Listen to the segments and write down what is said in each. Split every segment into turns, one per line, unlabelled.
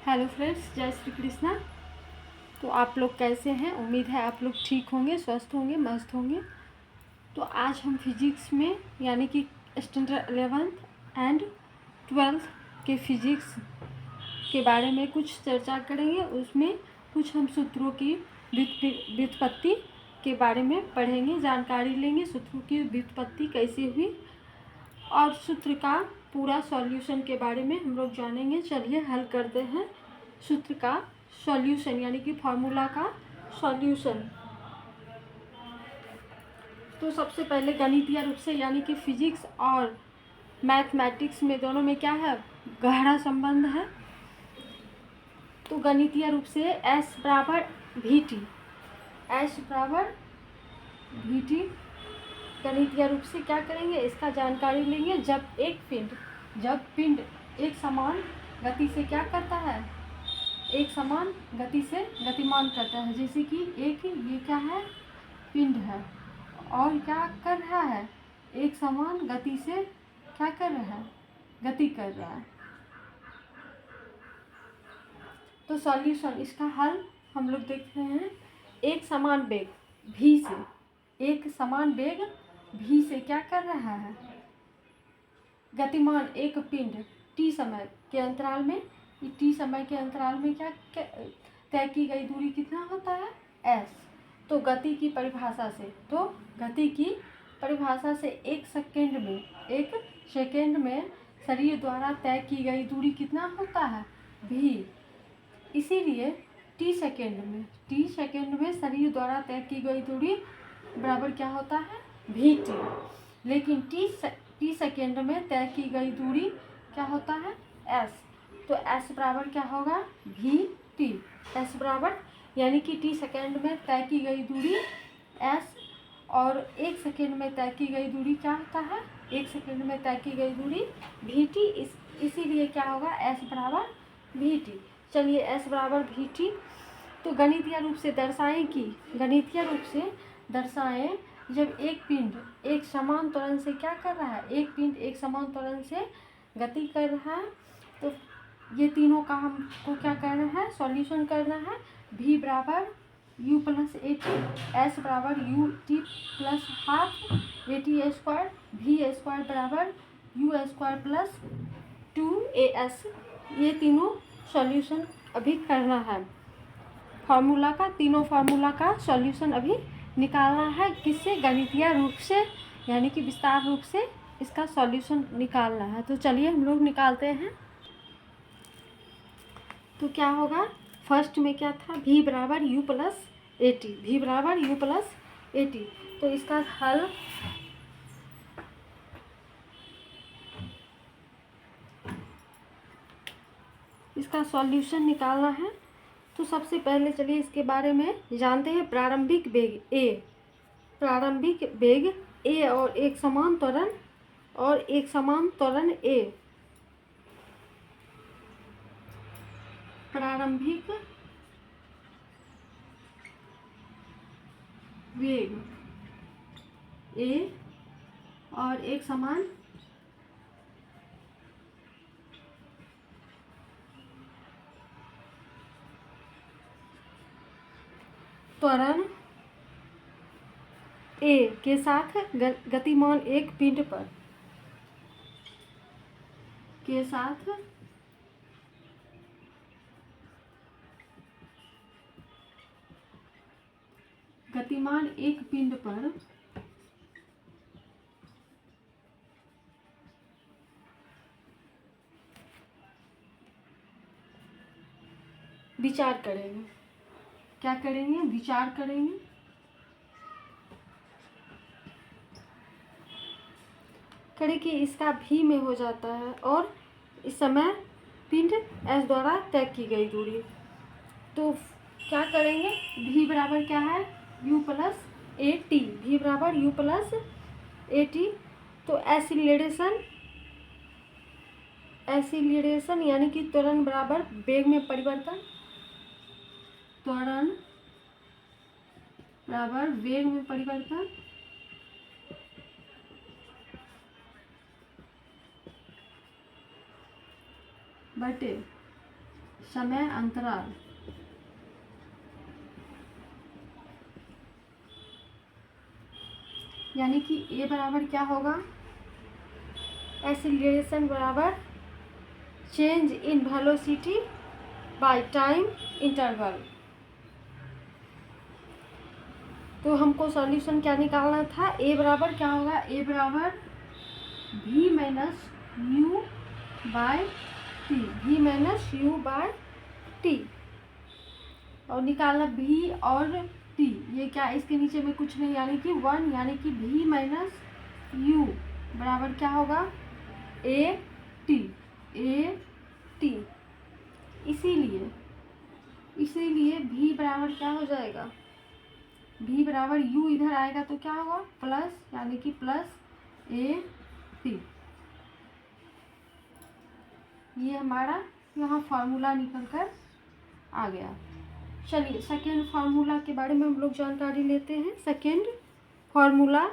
Hello friends, जय श्री कृष्णा। तो आप लोग कैसे हैं? उम्मीद है आप लोग ठीक होंगे, स्वस्थ होंगे, मस्त होंगे। तो आज हम फिजिक्स में यानी कि स्टैंडर्ड 11th एंड 12th के फिजिक्स के बारे में कुछ चर्चा करेंगे। उसमें कुछ हम सूत्रों की व्युत्पत्ति के बारे में पढ़ेंगे, जानकारी लेंगे। सूत्रों की व्युत्पत्ति कैसे हुई और सूत्र का पूरा सॉल्यूशन के बारे में हम लोग जानेंगे। चलिए हल करते हैं सूत्र का सॉल्यूशन यानी कि फार्मूला का सॉल्यूशन। तो सबसे पहले गणितीय रूप से यानी कि फिजिक्स और मैथमेटिक्स में दोनों में क्या है, गहरा संबंध है। तो गणितीय रूप से एस बराबर वी टी, एस बराबर वी टी गणितीय रूप से क्या करेंगे, इसका जानकारी लेंगे। जब पिंड एक समान गति से क्या करता है, एक समान गति से गतिमान करता है। जैसे कि एक ये क्या है, पिंड है और क्या कर रहा है, एक समान गति से क्या कर रहा है, गति कर रहा है। तो सॉल्यूशन, इसका हल हम लोग देखते हैं। एक समान वेग v से, एक समान वेग v से क्या कर रहा है, गतिमान एक पिंड t समय के अंतराल में, t समय के अंतराल में क्या तय की गई दूरी कितना होता है, s। तो गति की परिभाषा से एक सेकेंड में शरीर द्वारा तय की गई दूरी कितना होता है, v। इसीलिए t सेकेंड में शरीर द्वारा तय की गई दूरी बराबर क्या होता है, vt। लेकिन t सेकेंड में तय की गई दूरी क्या होता है, s। तो s बराबर क्या होगा, vt। s बराबर यानी कि t सेकेंड में तय की गई दूरी s और एक सेकेंड में तय की गई दूरी क्या होता है, एक सेकेंड में तय की गई दूरी vt। इसीलिए क्या होगा, s बराबर vt। चलिए s बराबर vt। तो गणितीय रूप से दर्शाएं जब एक पिंड एक समान त्वरण से क्या कर रहा है, एक पिंड एक समान त्वरण से गति कर रहा है। तो ये तीनों का हमको क्या करना है, सॉल्यूशन करना है। v बराबर u plus A T, s बराबर u T plus half A T square, v square बराबर u स्क्वायर प्लस 2as। ये तीनों सॉल्यूशन अभी करना है। तीनों फार्मूला का सॉल्यूशन अभी निकालना है। किससे, गणितीय रूप से यानी कि विस्तार रूप से इसका सॉल्यूशन निकालना है। तो चलिए हम लोग निकालते हैं। तो क्या होगा, फर्स्ट में क्या था, v बराबर u plus A T, v बराबर u प्लस ए टी। तो इसका हल इसका सॉल्यूशन निकालना है। तो सबसे पहले चलिए इसके बारे में जानते हैं। प्रारंभिक वेग a और एक समान त्वरण a। प्रारंभिक वेग a और एक समान त्वरण a के साथ गतिमान एक पिंड पर के साथ गतिमान एक पिंड पर विचार करेंगे। क्या करेंगे, विचार करेंगे। कि इसका भी में हो जाता है और इस समय पिंड s द्वारा तय की गई दूरी। तो क्या करेंगे, v बराबर क्या है, u plus A T, v बराबर u प्लस ए टी। तो एसिलेरेशन यानी कि त्वरण बराबर वेग में परिवर्तन, त्वरण बराबर वेग में परिवर्तन बटे समय अंतराल। यानी कि ए बराबर क्या होगा, एक्सीलरेशन बराबर change in velocity by time interval. तो हमको सॉल्यूशन क्या निकालना था, ए बराबर क्या होगा, ए बराबर v minus U by T, v minus U by T, और निकालना v और t, ये क्या इसके नीचे में कुछ नहीं, यानी कि 1, यानी कि v माइनस यू बराबर क्या होगा, ए टी, ए टी। इसीलिए v बराबर क्या हो जाएगा, v बराबर u इधर आएगा तो क्या होगा प्लस, यानी कि प्लस ए टी। ये हमारा यहाँ फार्मूला निकल कर आ गया। चलिए सेकेंड फार्मूला के बारे में हम लोग जानकारी लेते हैं। सेकेंड फार्मूला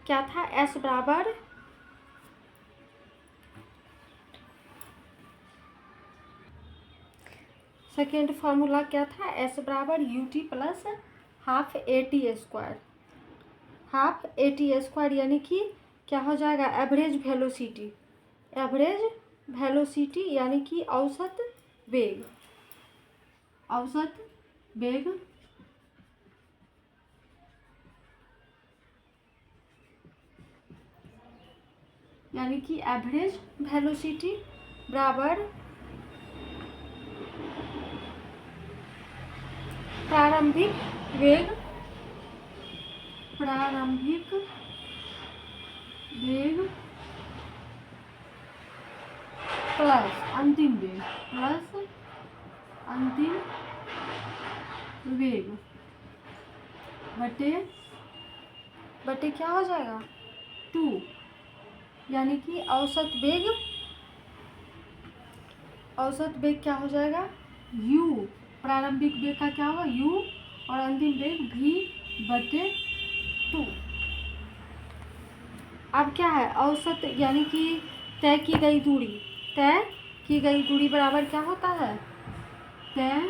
क्या था, एस बराबर सेकेंड फार्मूला क्या था, एस बराबर U T plus half A T square, half A T square, यानी कि क्या हो जाएगा, एवरेज वेलोसिटी, एवरेज वेलोसिटी यानी कि औसत वेग, औसत वेग यानी कि एवरेज वेलोसिटी बराबर प्रारंभिक वेग, प्रारंभिक वेग प्लस अंतिम वेग, प्लस अंतिम वेग बटे क्या हो जाएगा 2, यानी कि औसत वेग क्या हो जाएगा u, प्रारंभिक वेग का क्या होगा u और अंतिम वेग v बटे 2। अब क्या है, औसत यानी कि तय की गई दूरी बराबर क्या होता है, तय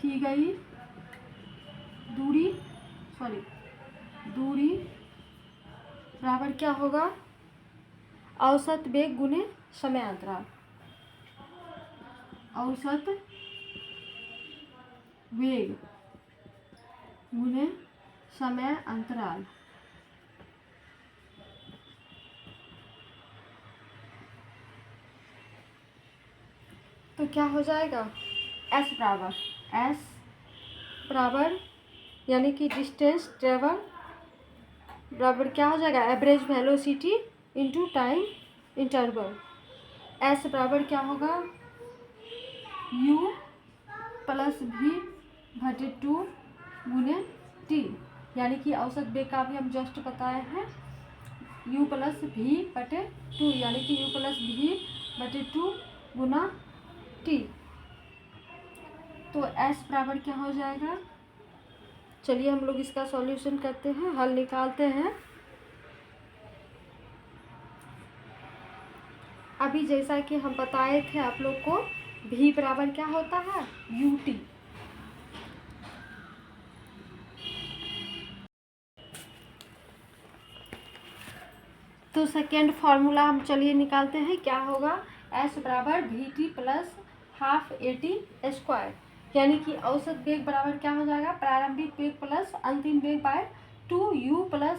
की गई दूरी बराबर क्या होगा, औसत वेग गुने समय अंतराल, औसत वेग गुने समय अंतराल। तो क्या हो जाएगा, एस बराबर यानी कि डिस्टेंस ट्रेवल बराबर क्या हो जाएगा, average velocity into time interval. S बराबर क्या होगा, u प्लस v बटे 2 गुने t, यानी कि औसत वेग का भी हम जस्ट बताए हैं, u प्लस v बटे 2, यानी कि u प्लस v बटे 2 गुना t। तो s बराबर क्या हो जाएगा, चलिए हम लोग इसका सॉल्यूशन करते हैं, हल निकालते हैं। अभी जैसा कि हम बताए थे आप लोग को, v बराबर क्या होता है ut, तो सेकेंड फार्मूला हम चलिए निकालते हैं, क्या होगा, s बराबर we T plus half A T square, यानी कि औसत वेग बराबर क्या हो जाएगा, प्रारंभिक वेग प्लस अंतिम वेग bye 2u plus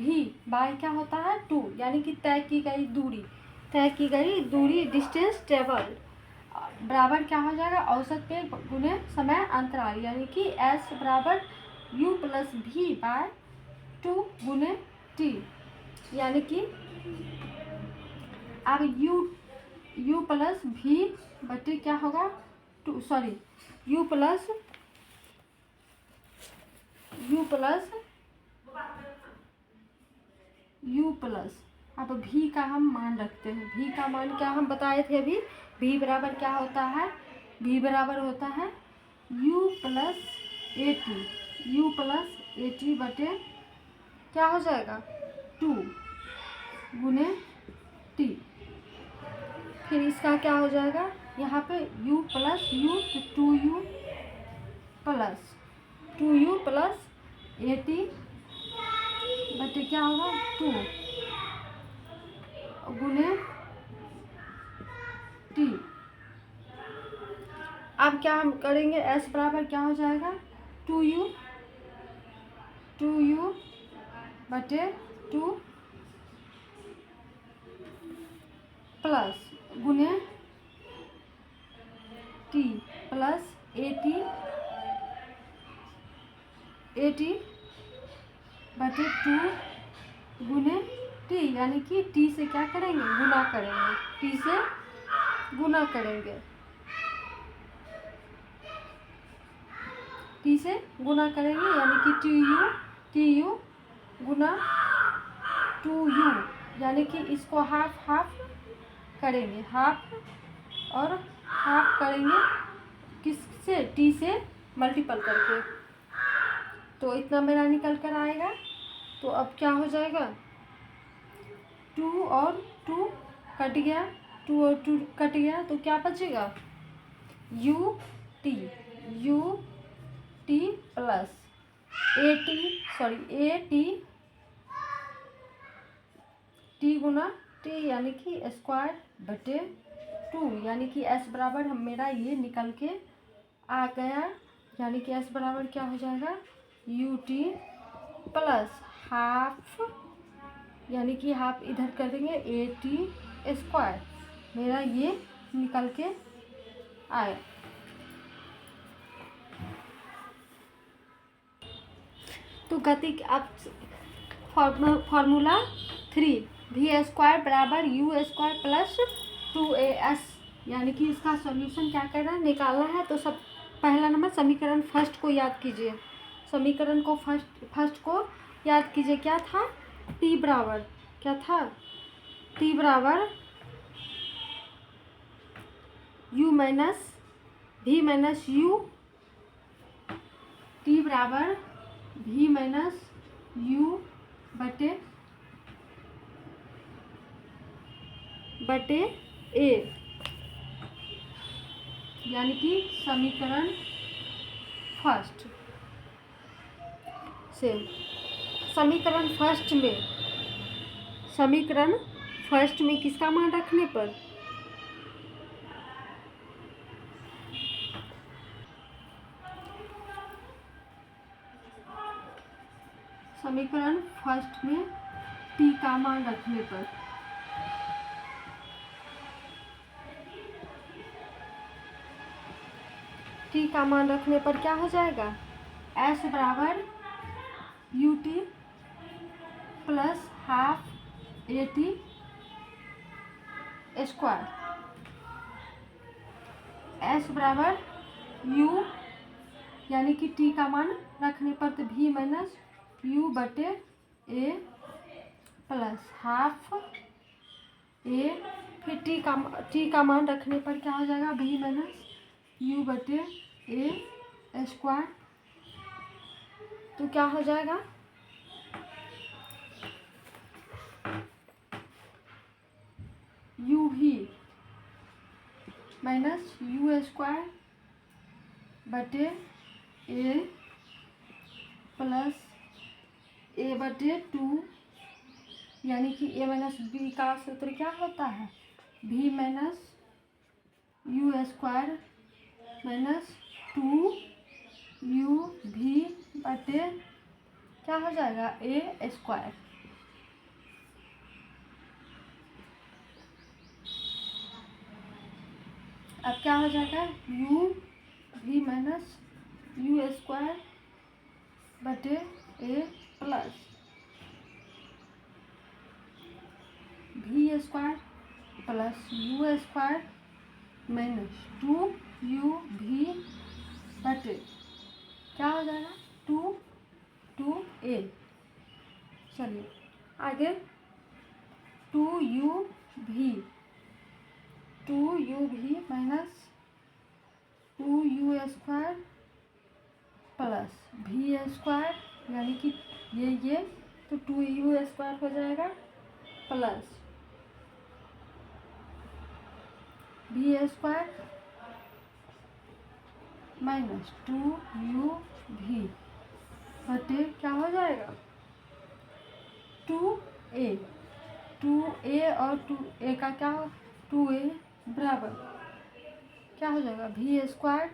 v bye क्या होता है 2, यानी कि तय की गई दूरी डिस्टेंस ट्रेवल बराबर क्या हो जाएगा, औसत वेग गुने समय अंतराल, यानी कि s बराबर u प्लस v बाय 2 गुने t, यानी कि अब u प्लस v बटे क्या होगा 2, सॉरी u प्लस अब v का हम मान रखते हैं, v का मान क्या हम बताए थे अभी, v बराबर क्या होता है, v बराबर होता है u प्लस ए टी बटे क्या हो जाएगा 2 गुने t, फिर इसका क्या हो जाएगा, यहाँ पे u प्लस यू, तो 2u प्लस 80 बटे क्या होगा 2 गुने t। अब क्या हम करेंगे, s बराबर क्या हो जाएगा 2u बटे 2 प्लस गुने t प्लस 80 बटे 2 गुने t, यानी कि t से क्या करेंगे, गुना करेंगे, t से गुना करेंगे, t से गुना करेंगे, यानी कि tu गुना 2u, यानी कि इसको हाफ करेंगे, हाफ और हाफ करेंगे किससे, t से मल्टीपल करके, तो इतना मेरा निकल कर आएगा। तो अब क्या हो जाएगा, 2 और 2 कट गया, 2 और 2 कट गया, तो क्या बचेगा ut प्लस t गुना t, यानी कि स्क्वायर बटे 2, यानी कि s बराबर हम मेरा ये निकल के आ गया, यानी कि s बराबर क्या हो जाएगा ut प्लस हाफ, यानी कि हाफ इधर कर देंगे 80 स्क्वायर, मेरा ये निकल के आया। तो गति अब फार्मूला 3 v स्क्वायर बराबर u स्क्वायर प्लस 2as, यानी कि इसका सॉल्यूशन क्या करना है, निकालना है। तो सब पहला नंबर समीकरण फर्स्ट को याद कीजिए, समीकरण को फर्स्ट को याद कीजिए, क्या था t बराबर, क्या था t बराबर u minus v minus u, t बराबर v माइनस u बटे a, यानी कि समीकरण फर्स्ट से, समीकरण फर्स्ट में किसका मान रखने पर, समीकरण फर्स्ट में t का मान रखने पर, t का मान रखने पर क्या हो जाएगा, s बराबर ut plus half 80 square, s बराबर u, यानी कि t का मान रखने पर तो v माइनस u बटे a प्लस हाफ a, फिर t का मान रखने पर क्या हो जाएगा v माइनस u बटे a स्क्वायर, तो क्या हो जाएगा u भी माइनस u स्क्वायर बटे a प्लस a बटे 2, यानी कि a माइनस b का सूत्र क्या होता है v minus u square minus 2u v बटे क्या हो जाएगा a स्क्वायर। अब क्या हो जाएगा u v minus u square बटे a plus v square plus u square minus 2u v बटे क्या हो जाएगा 2a। चलिए आगे 2u v minus 2u square plus v square, यानी कि ये तो 2u स्क्वायर हो जाएगा प्लस भी स्क्वायर माइनस 2u भी बटे क्या हो जाएगा 2a। 2a और 2a का क्या हो 2a बराबर क्या हो जाएगा भी स्क्वायर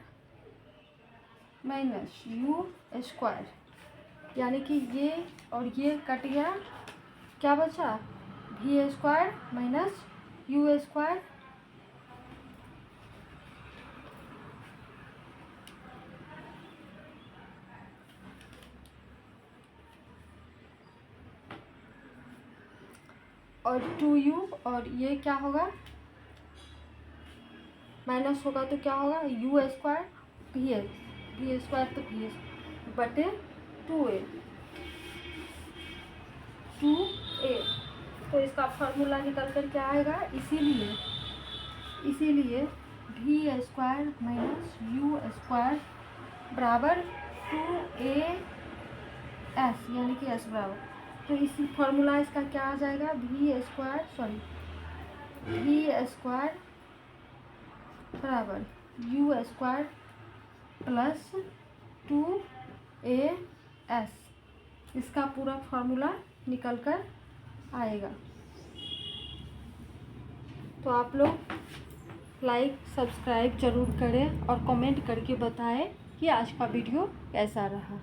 माइनस यू स्क्वायर, यानी कि ये और ये कट गया, क्या बचा भी स्क्वायर माइनस यू स्क्वायर। और 2u और ये क्या होगा माइनस होगा तो क्या होगा यू स्क्वायर भी स्क्वायर तो भी बटे 2a। तो इसका फॉर्मूला निकल कर क्या आएगा, इसीलिए भी स्क्वायर माइनस यू स्क्वायर बराबर 2a s, यानी कि s बराबर, तो इसी फॉर्मूला इसका क्या आ जाएगा भी स्क्वायर बराबर यू स्क्वायर प्लस 2as, इसका पूरा फॉर्मूला निकल कर आएगा। तो आप लोग लाइक सब्सक्राइब ज़रूर करें और कमेंट करके बताएं कि आज का वीडियो कैसा रहा।